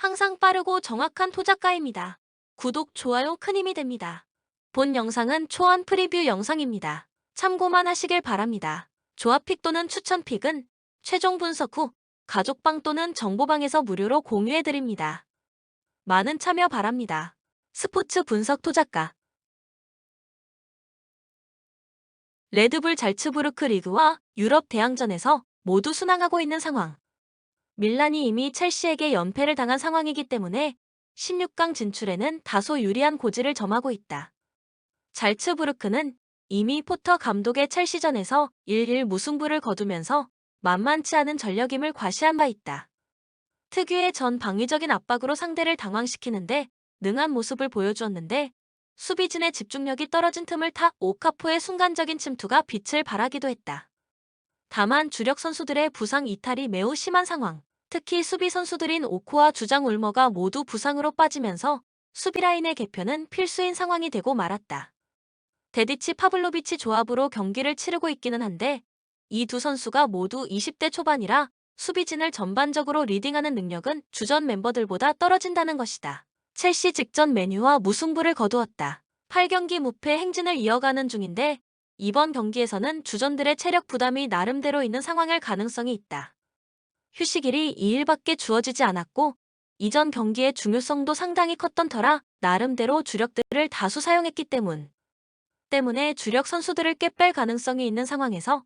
항상 빠르고 정확한 토작가입니다. 구독, 좋아요 큰 힘이 됩니다. 본 영상은 초안 프리뷰 영상입니다. 참고만 하시길 바랍니다. 조합픽 또는 추천픽은 최종 분석 후 가족방 또는 정보방에서 무료로 공유해드립니다. 많은 참여 바랍니다. 스포츠 분석 토작가 레드불 잘츠부르크 리그와 유럽 대항전에서 모두 순항하고 있는 상황. 밀란이 이미 첼시에게 연패를 당한 상황이기 때문에 16강 진출에는 다소 유리한 고지를 점하고 있다. 잘츠부르크는 이미 포터 감독의 첼시전에서 1-1 무승부를 거두면서 만만치 않은 전력임을 과시한 바 있다. 특유의 전방위적인 압박으로 상대를 당황시키는데 능한 모습을 보여주었는데 수비진의 집중력이 떨어진 틈을 타 오카포의 순간적인 침투가 빛을 발하기도 했다. 다만 주력 선수들의 부상 이탈이 매우 심한 상황. 특히 수비 선수들인 오코와 주장 울머가 모두 부상으로 빠지면서 수비라인의 개편은 필수인 상황이 되고 말았다. 데디치 파블로비치 조합으로 경기를 치르고 있기는 한데 이 두 선수가 모두 20대 초반이라 수비진을 전반적으로 리딩하는 능력은 주전 멤버들보다 떨어진다는 것이다. 첼시 직전 메뉴와 무승부를 거두었다. 8경기 무패 행진을 이어가는 중인데 이번 경기에서는 주전들의 체력 부담이 나름대로 있는 상황일 가능성이 있다. 휴식일이 2일밖에 주어지지 않았고 이전 경기의 중요성도 상당히 컸던 터라 나름대로 주력들을 다수 사용했기 때문에 주력 선수들을 꽤 뺄 가능성이 있는 상황에서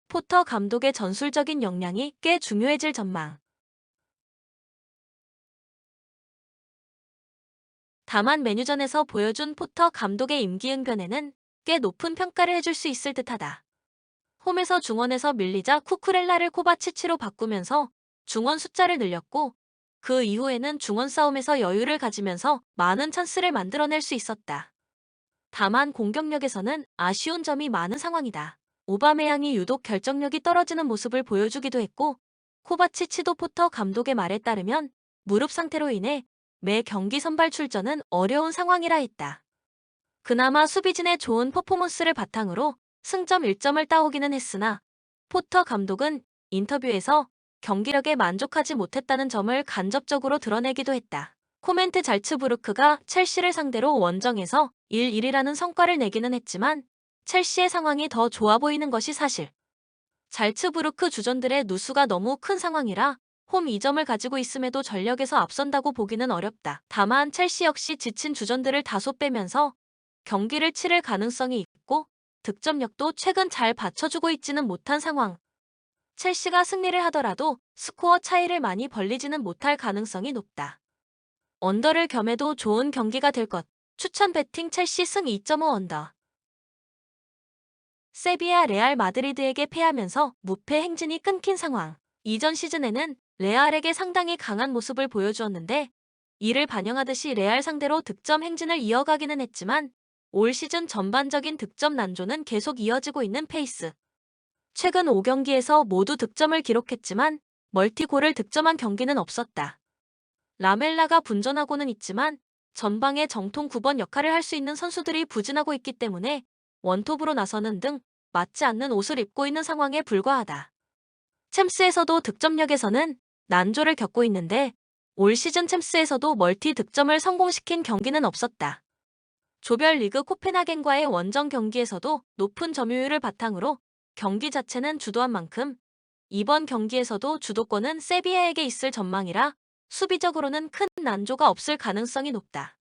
포터 감독의 전술적인 역량이 꽤 중요해질 전망. 다만 메뉴전에서 보여준 포터 감독의 임기응변에는 꽤 높은 평가를 해줄 수 있을 듯하다. 홈에서 중원에서 밀리자 쿠쿠렐라를 코바치치로 바꾸면서 중원 숫자를 늘렸고 그 이후에는 중원 싸움에서 여유를 가지면서 많은 찬스를 만들어낼 수 있었다. 다만 공격력에서는 아쉬운 점이 많은 상황이다. 오바메양이 유독 결정력이 떨어지는 모습을 보여주기도 했고 코바치치도 포터 감독의 말에 따르면 무릎 상태로 인해 매 경기 선발 출전은 어려운 상황이라 했다. 그나마 수비진의 좋은 퍼포먼스를 바탕으로 승점 1점을 따오기는 했으나 포터 감독은 인터뷰에서 경기력에 만족하지 못했다는 점을 간접적으로 드러내기도 했다. 코멘트 잘츠부르크가 첼시를 상대로 원정에서 1-1이라는 성과를 내기는 했지만 첼시의 상황이 더 좋아 보이는 것이 사실. 잘츠부르크 주전들의 누수가 너무 큰 상황이라 홈 2점을 가지고 있음에도 전력에서 앞선다고 보기는 어렵다. 다만 첼시 역시 지친 주전들을 다소 빼면서 경기를 치를 가능성이 있고 득점력도 최근 잘 받쳐주고 있지는 못한 상황. 첼시가 승리를 하더라도 스코어 차이를 많이 벌리지는 못할 가능성이 높다. 언더를 겸해도 좋은 경기가 될 것. 추천 배팅 첼시 승 2.5 언더. 세비야 레알 마드리드에게 패하면서 무패 행진이 끊긴 상황. 이전 시즌에는 레알에게 상당히 강한 모습을 보여주었는데 이를 반영하듯이 레알 상대로 득점 행진을 이어가기는 했지만 올 시즌 전반적인 득점 난조는 계속 이어지고 있는 페이스. 최근 5경기에서 모두 득점을 기록했지만 멀티골을 득점한 경기는 없었다. 라멜라가 분전하고는 있지만 전방의 정통 9번 역할을 할 수 있는 선수들이 부진하고 있기 때문에 원톱으로 나서는 등 맞지 않는 옷을 입고 있는 상황에 불과하다. 챔스에서도 득점력에서는 난조를 겪고 있는데 올 시즌 챔스에서도 멀티 득점을 성공시킨 경기는 없었다. 조별리그 코펜하겐과의 원정 경기에서도 높은 점유율을 바탕으로 경기 자체는 주도한 만큼 이번 경기에서도 주도권은 세비야에게 있을 전망이라 수비적으로는 큰 난조가 없을 가능성이 높다.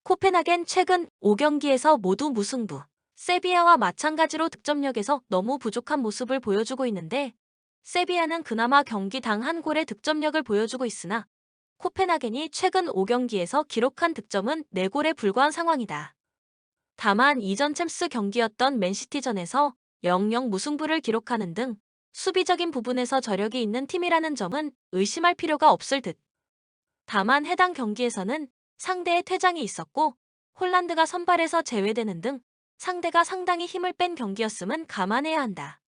코펜하겐 최근 5경기에서 모두 무승부. 세비야와 마찬가지로 득점력에서 너무 부족한 모습을 보여주고 있는데 세비야는 그나마 경기당 한 골의 득점력을 보여주고 있으나 코펜하겐이 최근 5경기에서 기록한 득점은 4골에 불과한 상황이다. 다만 이전 챔스 경기였던 맨시티전에서 0-0 무승부를 기록하는 등 수비적인 부분에서 저력이 있는 팀이라는 점은 의심할 필요가 없을 듯. 다만 해당 경기에서는 상대의 퇴장이 있었고 홀란드가 선발에서 제외되는 등 상대가 상당히 힘을 뺀 경기였음은 감안해야 한다.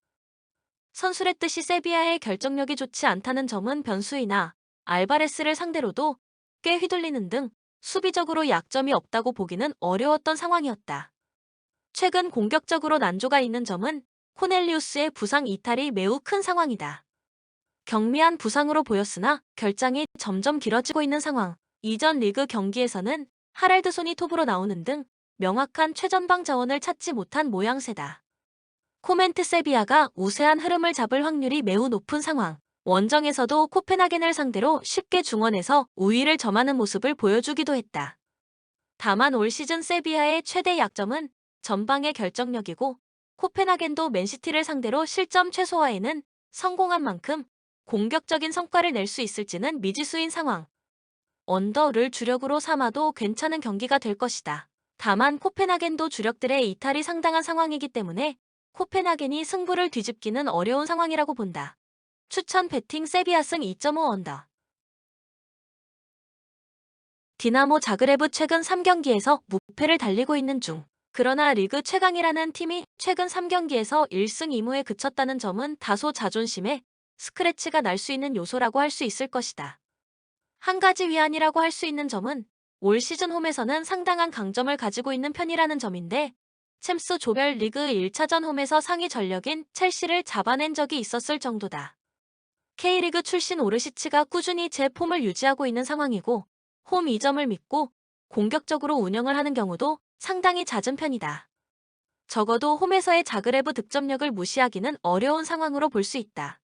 선수의 뜻이 세비야의 결정력이 좋지 않다는 점은 변수이나 알바레스를 상대로도 꽤 휘둘리는 등 수비적으로 약점이 없다고 보기는 어려웠던 상황이었다. 최근 공격적으로 난조가 있는 점은 코넬리우스의 부상 이탈이 매우 큰 상황이다. 경미한 부상으로 보였으나 결장이 점점 길어지고 있는 상황. 이전 리그 경기에서는 하랄드 손이 톱으로 나오는 등 명확한 최전방 자원을 찾지 못한 모양새다. 코멘트 세비야가 우세한 흐름을 잡을 확률이 매우 높은 상황. 원정에서도 코펜하겐을 상대로 쉽게 중원에서 우위를 점하는 모습을 보여주기도 했다. 다만 올 시즌 세비야의 최대 약점은 전방의 결정력이고 코펜하겐도 맨시티를 상대로 실점 최소화에는 성공한 만큼 공격적인 성과를 낼 수 있을지는 미지수인 상황. 언더를 주력으로 삼아도 괜찮은 경기가 될 것이다. 다만 코펜하겐도 주력들의 이탈이 상당한 상황이기 때문에 코펜하겐이 승부를 뒤집기는 어려운 상황이라고 본다. 추천 배팅 세비야 승 2.5 언더. 디나모 자그레브 최근 3경기에서 무패를 달리고 있는 중. 그러나 리그 최강이라는 팀이 최근 3경기에서 1승 2무에 그쳤다는 점은 다소 자존심에 스크래치가 날 수 있는 요소라고 할 수 있을 것이다. 한 가지 위안이라고 할 수 있는 점은 올 시즌 홈에서는 상당한 강점을 가지고 있는 편이라는 점인데 챔스 조별 리그 1차전 홈에서 상위 전력인 첼시를 잡아낸 적이 있었을 정도다. K리그 출신 오르시치가 꾸준히 제 폼을 유지하고 있는 상황이고 홈 2점을 믿고 공격적으로 운영을 하는 경우도 상당히 잦은 편이다. 적어도 홈에서의 자그레브 득점력을 무시하기는 어려운 상황으로 볼 수 있다.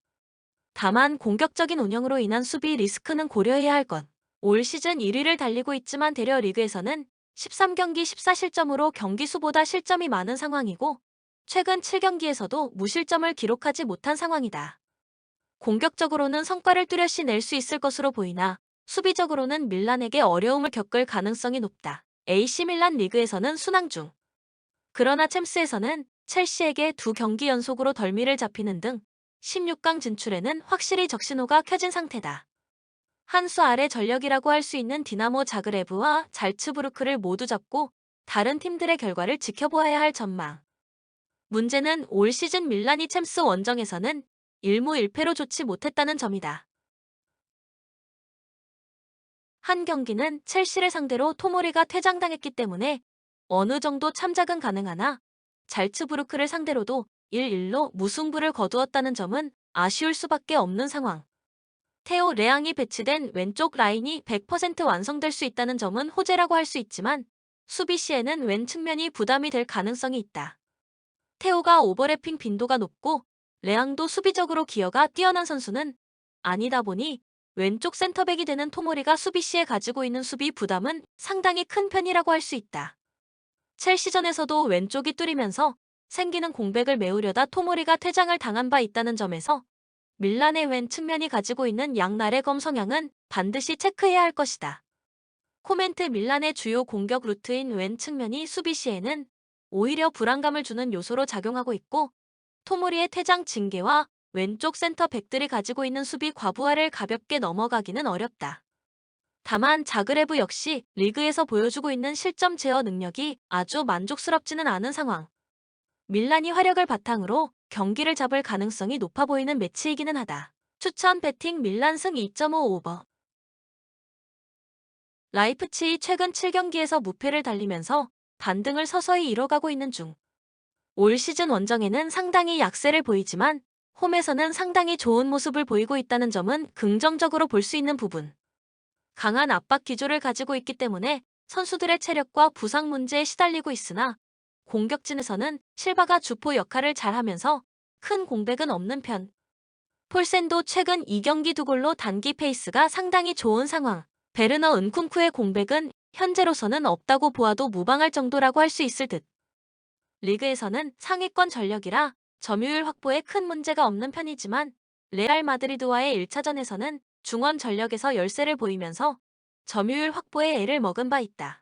다만 공격적인 운영으로 인한 수비 리스크는 고려해야 할 것. 올 시즌 1위를 달리고 있지만 대려 리그에서는 13경기 14실점으로 경기 수보다 실점이 많은 상황이고 최근 7경기에서도 무실점을 기록하지 못한 상황이다. 공격적으로는 성과를 뚜렷이 낼 수 있을 것으로 보이나 수비적으로는 밀란에게 어려움을 겪을 가능성이 높다. AC 밀란 리그에서는 순항 중. 그러나 챔스에서는 첼시에게 2경기 연속으로 덜미를 잡히는 등 16강 진출에는 확실히 적신호가 켜진 상태다. 한 수 아래 전력이라고 할 수 있는 디나모 자그레브와 잘츠부르크를 모두 잡고 다른 팀들의 결과를 지켜보아야 할 전망. 문제는 올 시즌 밀란이 챔스 원정에서는 1무 1패로 좋지 못했다는 점이다. 한 경기는 첼시를 상대로 토모리가 퇴장당했기 때문에 어느 정도 참작은 가능하나 잘츠부르크를 상대로도 1-1로 무승부를 거두었다는 점은 아쉬울 수밖에 없는 상황. 테오 레앙이 배치된 왼쪽 라인이 100% 완성될 수 있다는 점은 호재라고 할 수 있지만 수비 시에는 왼 측면이 부담이 될 가능성이 있다. 테오가 오버래핑 빈도가 높고 레앙도 수비적으로 기여가 뛰어난 선수는 아니다 보니 왼쪽 센터백이 되는 토모리가 수비 시에 가지고 있는 수비 부담은 상당히 큰 편이라고 할 수 있다. 첼시전에서도 왼쪽이 뚫리면서 생기는 공백을 메우려다 토모리가 퇴장을 당한 바 있다는 점에서 밀란의 왼 측면이 가지고 있는 양날의 검 성향은 반드시 체크해야 할 것이다. 코멘트 밀란의 주요 공격 루트인 왼 측면이 수비 시에는 오히려 불안감을 주는 요소로 작용하고 있고 토모리의 퇴장 징계와 왼쪽 센터백들이 가지고 있는 수비 과부하를 가볍게 넘어가기는 어렵다. 다만 자그레브 역시 리그에서 보여주고 있는 실점 제어 능력이 아주 만족스럽지는 않은 상황. 밀란이 화력을 바탕으로 경기를 잡을 가능성이 높아 보이는 매치이기는 하다. 추천 배팅 밀란 승 2.5 오버. 라이프치히 최근 7경기에서 무패를 달리면서 반등을 서서히 이뤄가고 있는 중. 올 시즌 원정에는 상당히 약세를 보이지만 홈에서는 상당히 좋은 모습을 보이고 있다는 점은 긍정적으로 볼 수 있는 부분. 강한 압박 기조를 가지고 있기 때문에 선수들의 체력과 부상 문제에 시달리고 있으나 공격진에서는 실바가 주포 역할을 잘하면서 큰 공백은 없는 편. 폴센도 최근 2경기 2골로 단기 페이스가 상당히 좋은 상황. 베르너 은쿤쿠의 공백은 현재로서는 없다고 보아도 무방할 정도라고 할 수 있을 듯. 리그에서는 상위권 전력이라 점유율 확보에 큰 문제가 없는 편이지만 레알 마드리드와의 1차전에서는 중원 전력에서 열세를 보이면서 점유율 확보에 애를 먹은 바 있다.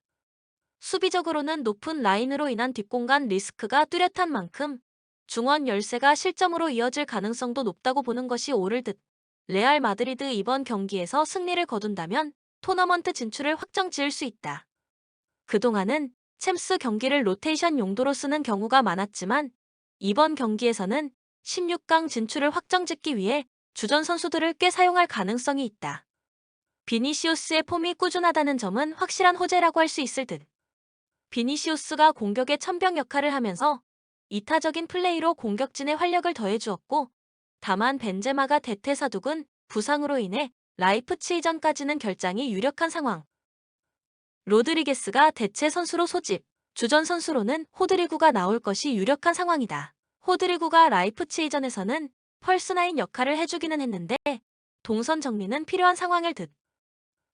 수비적으로는 높은 라인으로 인한 뒷공간 리스크가 뚜렷한 만큼 중원 열세가 실점으로 이어질 가능성도 높다고 보는 것이 옳을 듯. 레알 마드리드 이번 경기에서 승리를 거둔다면 토너먼트 진출을 확정 지을 수 있다. 그동안은 챔스 경기를 로테이션 용도로 쓰는 경우가 많았지만 이번 경기에서는 16강 진출을 확정짓기 위해 주전 선수들을 꽤 사용할 가능성이 있다. 비니시우스의 폼이 꾸준하다는 점은 확실한 호재라고 할 수 있을 듯. 비니시우스가 공격의 천병 역할을 하면서 이타적인 플레이로 공격진의 활력을 더해주었고 다만 벤제마가 대퇴사두근 부상으로 인해 라이프치히전까지는 결장이 유력한 상황. 로드리게스가 대체 선수로 소집, 주전 선수로는 호드리구가 나올 것이 유력한 상황이다. 호드리구가 라이프치히전에서는 펄스나인 역할을 해주기는 했는데 동선 정리는 필요한 상황일 듯.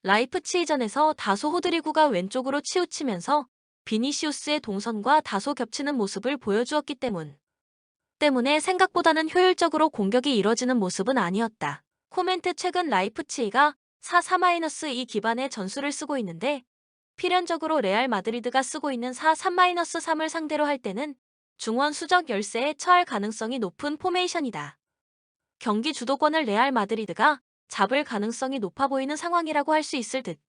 라이프치히전에서 다소 호드리구가 왼쪽으로 치우치면서 비니시우스의 동선과 다소 겹치는 모습을 보여주었기 때문에 생각보다는 효율적으로 공격이 이뤄지는 모습은 아니었다. 코멘트 최근 라이프치히가 4-4-2 기반의 전술을 쓰고 있는데 필연적으로 레알 마드리드가 쓰고 있는 4-3-3을 상대로 할 때는 중원 수적 열세에 처할 가능성이 높은 포메이션이다. 경기 주도권을 레알 마드리드가 잡을 가능성이 높아 보이는 상황이라고 할 수 있을 듯.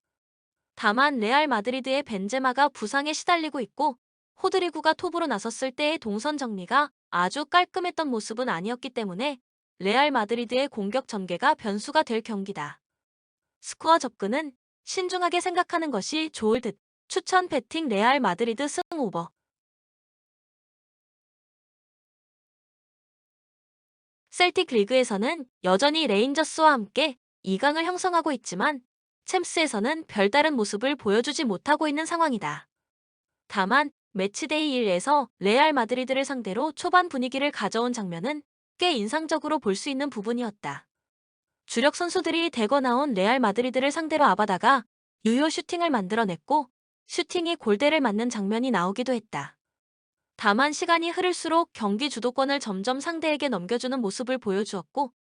다만 레알 마드리드의 벤제마가 부상에 시달리고 있고 호드리구가 톱으로 나섰을 때의 동선 정리가 아주 깔끔했던 모습은 아니었기 때문에 레알 마드리드의 공격 전개가 변수가 될 경기다. 스코어 접근은 신중하게 생각하는 것이 좋을 듯. 추천 배팅 레알 마드리드 승 오버. 셀틱 리그에서는 여전히 레인저스와 함께 2강을 형성하고 있지만 챔스에서는 별다른 모습을 보여주지 못하고 있는 상황이다. 다만 매치데이 1에서 레알 마드리드를 상대로 초반 분위기를 가져온 장면은 꽤 인상적으로 볼 수 있는 부분이었다. 주력 선수들이 대거 나온 레알 마드리드를 상대로 아바다가 유효 슈팅을 만들어냈고 슈팅이 골대를 맞는 장면이 나오기도 했다. 다만 시간이 흐를수록 경기 주도권을 점점 상대에게 넘겨주는 모습을 보여주었고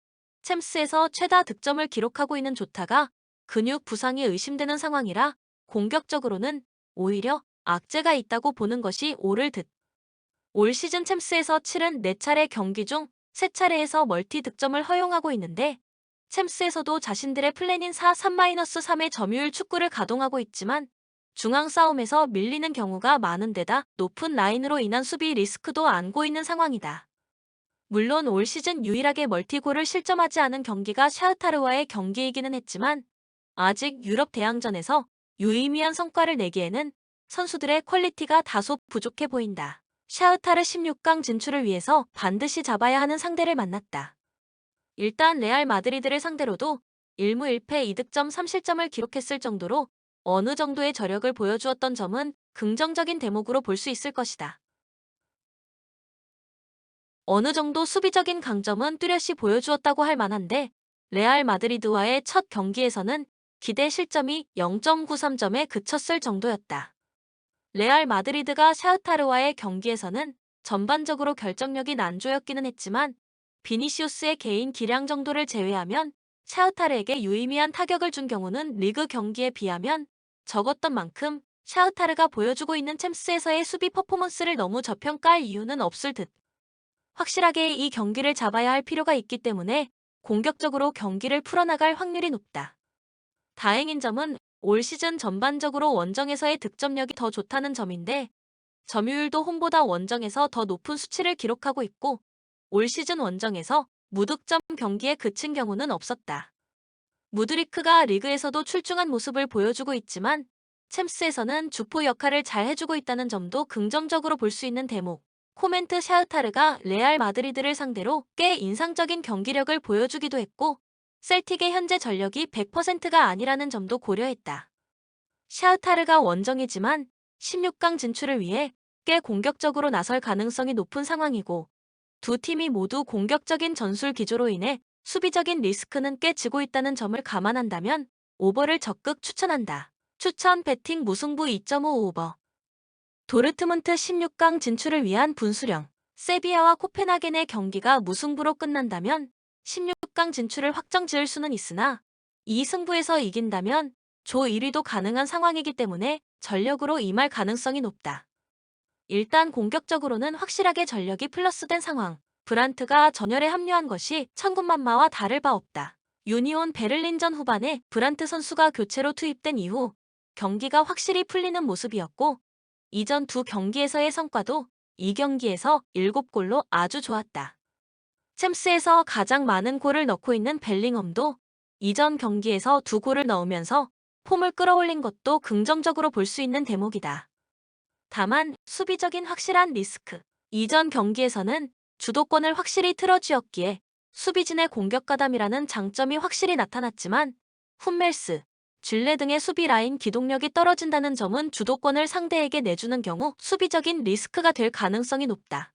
챔스에서 최다 득점을 기록하고 있는 조타가 근육 부상이 의심되는 상황이라 공격적으로는 오히려 악재가 있다고 보는 것이 옳을 듯. 올 시즌 챔스에서 치른 4차례 경기 중 3차례에서 멀티 득점을 허용하고 있는데 챔스에서도 자신들의 플랜인 4-3-3의 점유율 축구를 가동하고 있지만 중앙 싸움에서 밀리는 경우가 많은 데다 높은 라인으로 인한 수비 리스크도 안고 있는 상황이다. 물론 올 시즌 유일하게 멀티골을 실점하지 않은 경기가 샤흐타르와의 경기이기는 했지만 아직 유럽 대항전에서 유의미한 성과를 내기에는 선수들의 퀄리티가 다소 부족해 보인다. 샤흐타르 16강 진출을 위해서 반드시 잡아야 하는 상대를 만났다. 일단 레알 마드리드를 상대로도 1무 1패 2득점 3실점을 기록했을 정도로 어느 정도의 저력을 보여주었던 점은 긍정적인 대목으로 볼 수 있을 것이다. 어느 정도 수비적인 강점은 뚜렷이 보여주었다고 할 만한데 레알 마드리드와의 첫 경기에서는 기대 실점이 0.93점에 그쳤을 정도였다. 레알 마드리드가 샤흐타르와의 경기에서는 전반적으로 결정력이 난조였기는 했지만 비니시우스의 개인 기량 정도를 제외하면 샤흐타르에게 유의미한 타격을 준 경우는 리그 경기에 비하면 적었던 만큼 샤흐타르가 보여주고 있는 챔스에서의 수비 퍼포먼스를 너무 저평가할 이유는 없을 듯. 확실하게 이 경기를 잡아야 할 필요가 있기 때문에 공격적으로 경기를 풀어나갈 확률이 높다. 다행인 점은 올 시즌 전반적으로 원정에서의 득점력이 더 좋다는 점인데 점유율도 홈보다 원정에서 더 높은 수치를 기록하고 있고 올 시즌 원정에서 무득점 경기에 그친 경우는 없었다. 무드리크가 리그에서도 출중한 모습을 보여주고 있지만 챔스에서는 주포 역할을 잘 해주고 있다는 점도 긍정적으로 볼 수 있는 대목. 코멘트 샤흐타르가 레알 마드리드를 상대로 꽤 인상적인 경기력을 보여주기도 했고 셀틱의 현재 전력이 100%가 아니라는 점도 고려했다. 샤흐타르가 원정이지만 16강 진출을 위해 꽤 공격적으로 나설 가능성이 높은 상황이고 두 팀이 모두 공격적인 전술 기조로 인해 수비적인 리스크는 꽤 지고 있다는 점을 감안한다면 오버를 적극 추천한다. 추천 배팅 무승부 2.5 오버. 도르트문트 16강 진출을 위한 분수령. 세비야와 코펜하겐의 경기가 무승부로 끝난다면 16강 진출을 확정 지을 수는 있으나 이 승부에서 이긴다면 조 1위도 가능한 상황이기 때문에 전력으로 임할 가능성이 높다. 일단 공격적으로는 확실하게 전력이 플러스된 상황. 브란트가 전열에 합류한 것이 천군만마와 다를 바 없다. 유니온 베를린전 후반에 브란트 선수가 교체로 투입된 이후 경기가 확실히 풀리는 모습이었고 이전 두 경기에서의 성과도 이 경기에서 7골로 아주 좋았다. 챔스에서 가장 많은 골을 넣고 있는 벨링엄도 이전 경기에서 2골을 넣으면서 폼을 끌어올린 것도 긍정적으로 볼 수 있는 대목이다. 다만 수비적인 확실한 리스크. 이전 경기에서는 주도권을 확실히 틀어쥐었기에 수비진의 공격 가담이라는 장점이 확실히 나타났지만 훈멜스, 질레 등의 수비 라인 기동력이 떨어진다는 점은 주도권을 상대에게 내주는 경우 수비적인 리스크가 될 가능성이 높다.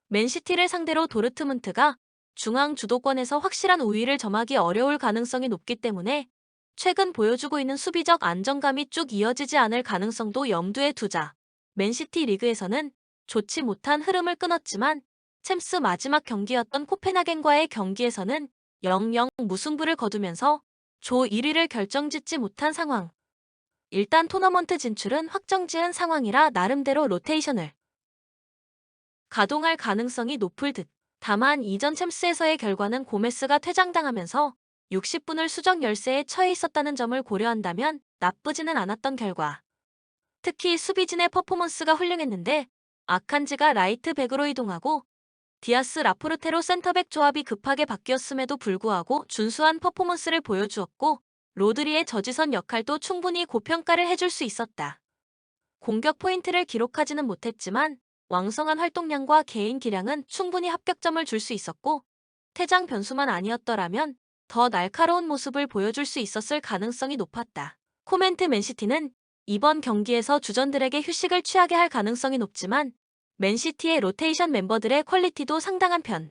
맨시티를 상대로 도르트문트가 중앙 주도권에서 확실한 우위를 점하기 어려울 가능성이 높기 때문에 최근 보여주고 있는 수비적 안정감이 쭉 이어지지 않을 가능성도 염두에 두자. 맨시티 리그에서는 좋지 못한 흐름을 끊었지만 챔스 마지막 경기였던 코펜하겐과의 경기에서는 0-0 무승부를 거두면서 조 1위를 결정짓지 못한 상황. 일단 토너먼트 진출은 확정지은 상황이라 나름대로 로테이션을 가동할 가능성이 높을 듯. 다만 이전 챔스에서의 결과는 고메스가 퇴장당하면서 60분을 수적 열세에 처해 있었다는 점을 고려한다면 나쁘지는 않았던 결과. 특히 수비진의 퍼포먼스가 훌륭했는데 아칸지가 라이트 백으로 이동하고 디아스 라포르테로 센터백 조합이 급하게 바뀌었음에도 불구하고 준수한 퍼포먼스를 보여주었고 로드리의 저지선 역할도 충분히 고평가를 해줄 수 있었다. 공격 포인트를 기록하지는 못했지만 왕성한 활동량과 개인 기량은 충분히 합격점을 줄 수 있었고 퇴장 변수만 아니었더라면 더 날카로운 모습을 보여줄 수 있었을 가능성이 높았다. 코멘트 맨시티는 이번 경기에서 주전들에게 휴식을 취하게 할 가능성이 높지만 맨시티의 로테이션 멤버들의 퀄리티도 상당한 편.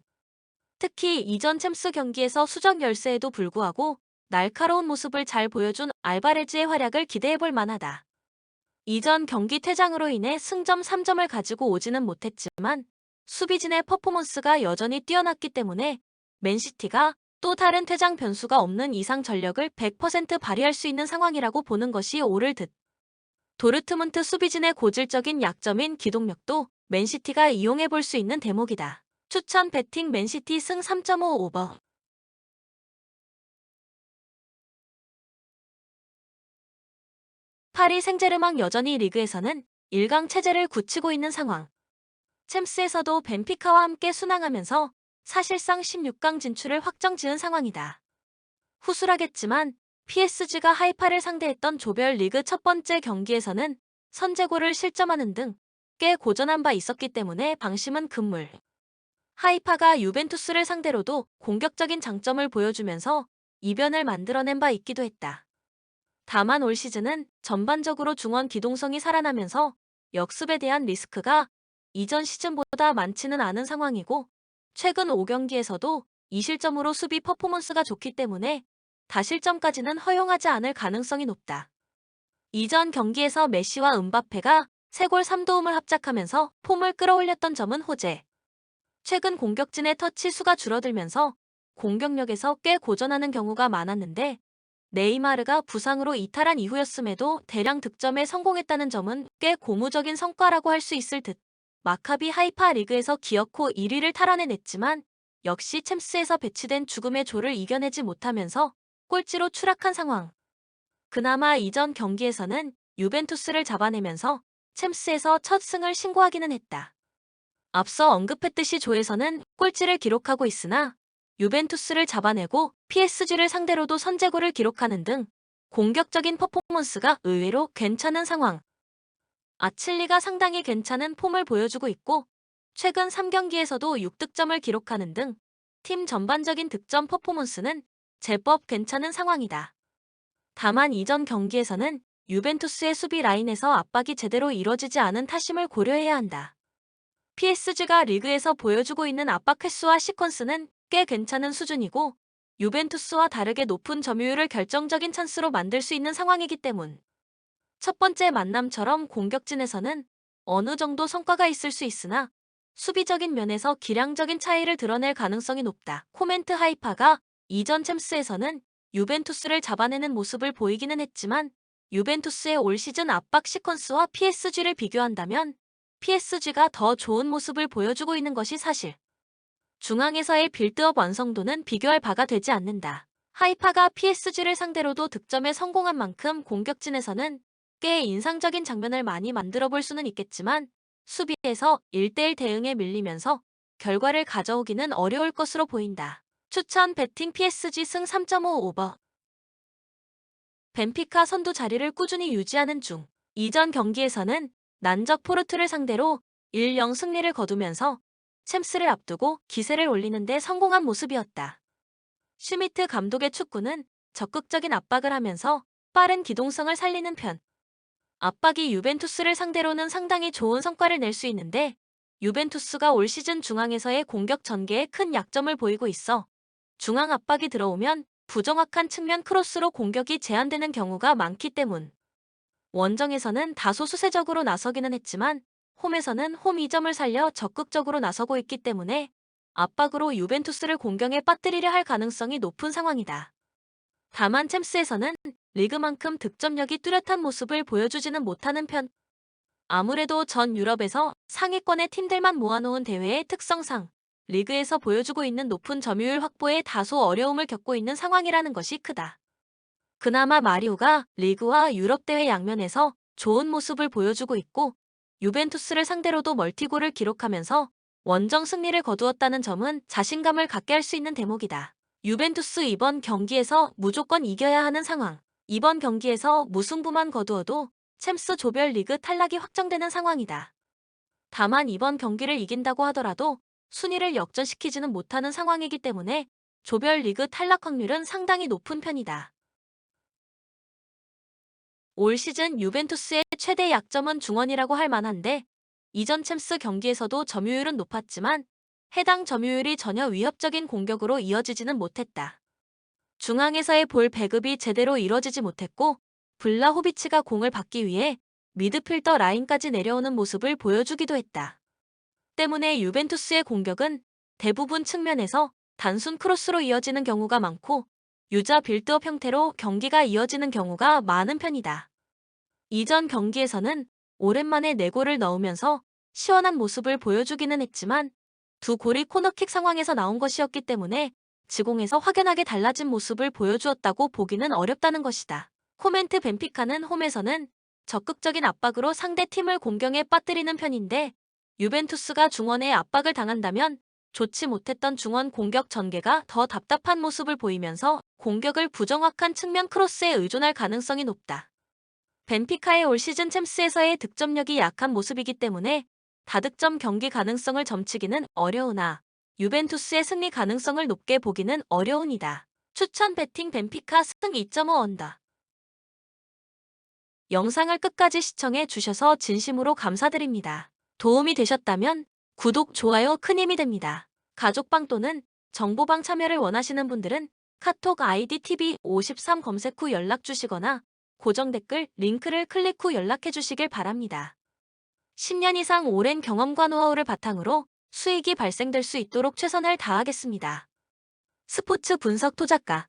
특히 이전 챔스 경기에서 수적 열세에도 불구하고 날카로운 모습을 잘 보여준 알바레즈의 활약을 기대해볼 만하다. 이전 경기 퇴장으로 인해 승점 3점을 가지고 오지는 못했지만 수비진의 퍼포먼스가 여전히 뛰어났기 때문에 맨시티가 또 다른 퇴장 변수가 없는 이상 전력을 100% 발휘할 수 있는 상황이라고 보는 것이 옳을 듯. 도르트문트 수비진의 고질적인 약점인 기동력도 맨시티가 이용해 볼 수 있는 대목이다. 추천 배팅 맨시티 승 3.5 오버. 파리 생제르맹 여전히 리그에서는 1강 체제를 굳히고 있는 상황. 챔스에서도 벤피카와 함께 순항하면서 사실상 16강 진출을 확정지은 상황이다. 후술하겠지만 PSG가 하이파를 상대했던 조별 리그 첫 번째 경기에서는 선제골을 실점하는 등 꽤 고전한 바 있었기 때문에 방심은 금물. 하이파가 유벤투스를 상대로도 공격적인 장점을 보여주면서 이변을 만들어낸 바 있기도 했다. 다만 올 시즌은 전반적으로 중원 기동성이 살아나면서 역습에 대한 리스크가 이전 시즌보다 많지는 않은 상황이고 최근 5경기에서도 2실점으로 수비 퍼포먼스가 좋기 때문에 다실점까지는 허용하지 않을 가능성이 높다. 이전 경기에서 메시와 음바페가 3골 3도움을 합작하면서 폼을 끌어올렸던 점은 호재. 최근 공격진의 터치 수가 줄어들면서 공격력에서 꽤 고전하는 경우가 많았는데 네이마르가 부상으로 이탈한 이후였음에도 대량 득점에 성공했다는 점은 꽤 고무적인 성과라고 할 수 있을 듯. 마카비 하이파 리그에서 기어코 1위를 탈환해냈지만 역시 챔스에서 배치된 죽음의 조를 이겨내지 못하면서 꼴찌로 추락한 상황. 그나마 이전 경기에서는 유벤투스를 잡아내면서 챔스에서 첫 승을 신고하기는 했다. 앞서 언급했듯이 조에서는 꼴찌를 기록하고 있으나 유벤투스를 잡아내고 PSG를 상대로도 선제골을 기록하는 등 공격적인 퍼포먼스가 의외로 괜찮은 상황. 아칠리가 상당히 괜찮은 폼을 보여주고 있고 최근 3경기에서도 6득점을 기록하는 등 팀 전반적인 득점 퍼포먼스는 제법 괜찮은 상황이다. 다만 이전 경기에서는 유벤투스의 수비 라인에서 압박이 제대로 이뤄지지 않은 타심을 고려해야 한다. PSG가 리그에서 보여주고 있는 압박 횟수와 시퀀스는 꽤 괜찮은 수준이고 유벤투스와 다르게 높은 점유율을 결정적인 찬스로 만들 수 있는 상황이기 때문. 첫 번째 만남처럼 공격진에서는 어느 정도 성과가 있을 수 있으나 수비적인 면에서 기량적인 차이를 드러낼 가능성이 높다. 코멘트 하이파가 이전 챔스에서는 유벤투스를 잡아내는 모습을 보이기는 했지만 유벤투스의 올 시즌 압박 시퀀스와 PSG를 비교한다면 PSG가 더 좋은 모습을 보여주고 있는 것이 사실. 중앙에서의 빌드업 완성도는 비교할 바가 되지 않는다. 하이파가 PSG를 상대로도 득점에 성공한 만큼 공격진에서는 꽤 인상적인 장면을 많이 만들어 볼 수는 있겠지만 수비에서 1대1 대응에 밀리면서 결과를 가져오기는 어려울 것으로 보인다. 추천 배팅 PSG 승 3.5 오버. 벤피카 선두 자리를 꾸준히 유지하는 중. 이전 경기에서는 난적 포르투를 상대로 1-0 승리를 거두면서 챔스를 앞두고 기세를 올리는 데 성공한 모습이었다. 슈미트 감독의 축구는 적극적인 압박을 하면서 빠른 기동성을 살리는 편. 압박이 유벤투스를 상대로는 상당히 좋은 성과를 낼 수 있는데 유벤투스가 올 시즌 중앙에서의 공격 전개에 큰 약점을 보이고 있어 중앙 압박이 들어오면 부정확한 측면 크로스로 공격이 제한되는 경우가 많기 때문. 원정에서는 다소 수세적으로 나서기는 했지만 홈에서는 홈 이점을 살려 적극적으로 나서고 있기 때문에 압박으로 유벤투스를 공경에 빠뜨리려 할 가능성이 높은 상황이다. 다만 챔스에서는 리그만큼 득점력이 뚜렷한 모습을 보여주지는 못하는 편. 아무래도 전 유럽에서 상위권의 팀들만 모아놓은 대회의 특성상 리그에서 보여주고 있는 높은 점유율 확보에 다소 어려움을 겪고 있는 상황이라는 것이 크다. 그나마 마리오가 리그와 유럽 대회 양면에서 좋은 모습을 보여주고 있고 유벤투스를 상대로도 멀티골을 기록하면서 원정 승리를 거두었다는 점은 자신감을 갖게 할 수 있는 대목이다. 유벤투스 이번 경기에서 무조건 이겨야 하는 상황. 이번 경기에서 무승부만 거두어도 챔스 조별리그 탈락이 확정되는 상황이다. 다만 이번 경기를 이긴다고 하더라도 순위를 역전시키지는 못하는 상황이기 때문에 조별리그 탈락 확률은 상당히 높은 편이다. 올 시즌 유벤투스의 최대 약점은 중원이라고 할 만한데 이전 챔스 경기에서도 점유율은 높았지만 해당 점유율이 전혀 위협적인 공격으로 이어지지는 못했다. 중앙에서의 볼 배급이 제대로 이뤄지지 못했고 블라호비치가 공을 받기 위해 미드필더 라인까지 내려오는 모습을 보여주기도 했다. 때문에 유벤투스의 공격은 대부분 측면에서 단순 크로스로 이어지는 경우가 많고 유자 빌드업 형태로 경기가 이어지는 경우가 많은 편이다. 이전 경기에서는 오랜만에 4골을 넣으면서 시원한 모습을 보여주기는 했지만 두 골이 코너킥 상황에서 나온 것이었기 때문에 지공에서 확연하게 달라진 모습을 보여주었다고 보기는 어렵다는 것이다. 코멘트 벤피카는 홈에서는 적극적인 압박으로 상대 팀을 공경에 빠뜨리는 편인데 유벤투스가 중원에 압박을 당한다면 좋지 못했던 중원 공격 전개가 더 답답한 모습을 보이면서 공격을 부정확한 측면 크로스에 의존할 가능성이 높다. 벤피카의 올 시즌 챔스에서의 득점력이 약한 모습이기 때문에 다득점 경기 가능성을 점치기는 어려우나 유벤투스의 승리 가능성을 높게 보기는 어려운이다. 추천 배팅 벤피카 승 2.5 언더. 영상을 끝까지 시청해 주셔서 진심으로 감사드립니다. 도움이 되셨다면 구독, 좋아요 큰 힘이 됩니다. 가족방 또는 정보방 참여를 원하시는 분들은 카톡 아이디 TV53 검색 후 연락 주시거나 고정 댓글 링크를 클릭 후 연락해 주시길 바랍니다. 10년 이상 오랜 경험과 노하우를 바탕으로 수익이 발생될 수 있도록 최선을 다하겠습니다. 스포츠 분석 토작가